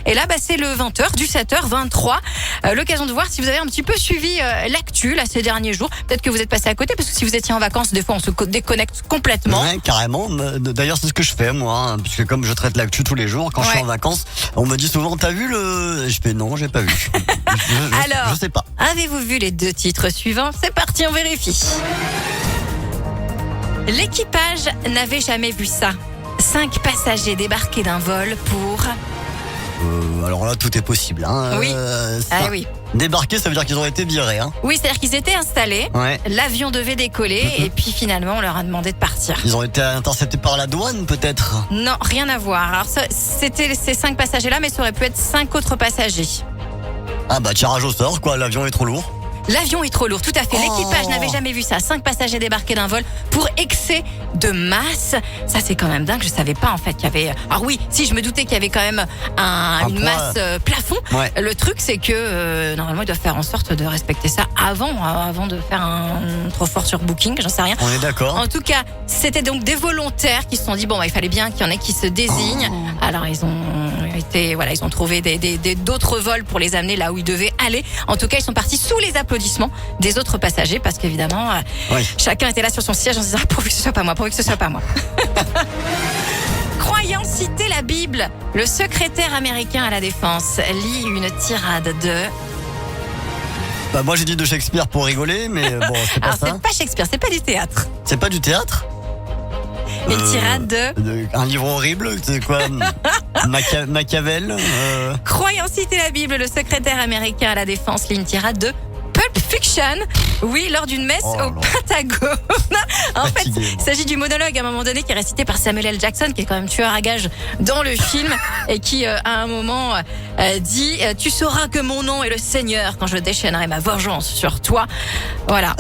Et là, c'est le 20h, du 7h23. L'occasion de voir si vous avez un petit peu suivi l'actu là ces derniers jours. Peut-être que vous êtes passé à côté, parce que si vous étiez en vacances, des fois on se déconnecte complètement. Ouais, carrément. D'ailleurs, c'est ce que je fais, moi, hein, puisque comme je traite l'actu tous les jours, quand je suis en vacances, on me dit souvent, t'as vu le... Je fais non, j'ai pas vu. Alors, je sais pas. Avez-vous vu les 2 titres suivants? C'est parti, on vérifie. L'équipage n'avait jamais vu ça. 5 passagers débarqués d'un vol pour... Alors là, tout est possible. Hein. Oui. Oui. Débarquer, ça veut dire qu'ils ont été virés. Hein. Oui, c'est-à-dire qu'ils étaient installés. Ouais. L'avion devait décoller et puis finalement, on leur a demandé de partir. Ils ont été interceptés par la douane, peut-être. Non, rien à voir. Alors, c'était ces 5 passagers-là, mais ça aurait pu être 5 autres passagers. Ah tirage au sort, quoi. L'avion est trop lourd. L'avion est trop lourd, tout à fait. L'équipage n'avait jamais vu ça. 5 passagers débarqués d'un vol pour excès de masse. Ça, c'est quand même dingue. Je savais pas, en fait, qu'il y avait... Alors oui, si, je me doutais qu'il y avait quand même une masse plafond. Ouais. Le truc, c'est que normalement, ils doivent faire en sorte de respecter ça avant de faire un trop fort sur Booking, j'en sais rien. On est d'accord. En tout cas, c'était donc des volontaires qui se sont dit, il fallait bien qu'il y en ait qui se désignent. Alors, ils ont trouvé d'autres vols pour les amener là où ils devaient aller. En tout cas, ils sont partis sous les applaudissements des autres passagers, parce qu'évidemment, chacun était là sur son siège en se disant, pourvu que ce soit pas moi, pourvu que ce soit pas moi. Croyant citer la Bible, le secrétaire américain à la défense lit une tirade de... Moi, j'ai dit de Shakespeare pour rigoler, mais bon, c'est pas Alors, ça. c'est pas Shakespeare, c'est pas du théâtre. C'est pas du théâtre. Une tirade de... Un livre horrible, c'est quoi? Machiavel. Croyant citer la Bible, le secrétaire américain à la défense lit une tirade de Pulp Fiction. Oui, lors d'une messe au Pentagone. En fait, il s'agit du monologue à un moment donné qui est récité par Samuel L. Jackson, qui est quand même tueur à gages dans le film, et qui à un moment dit tu sauras que mon nom est le Seigneur quand je déchaînerai ma vengeance sur toi. Voilà.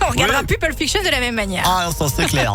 On regardera plus Pulp Fiction de la même manière. Ah, ça c'est clair.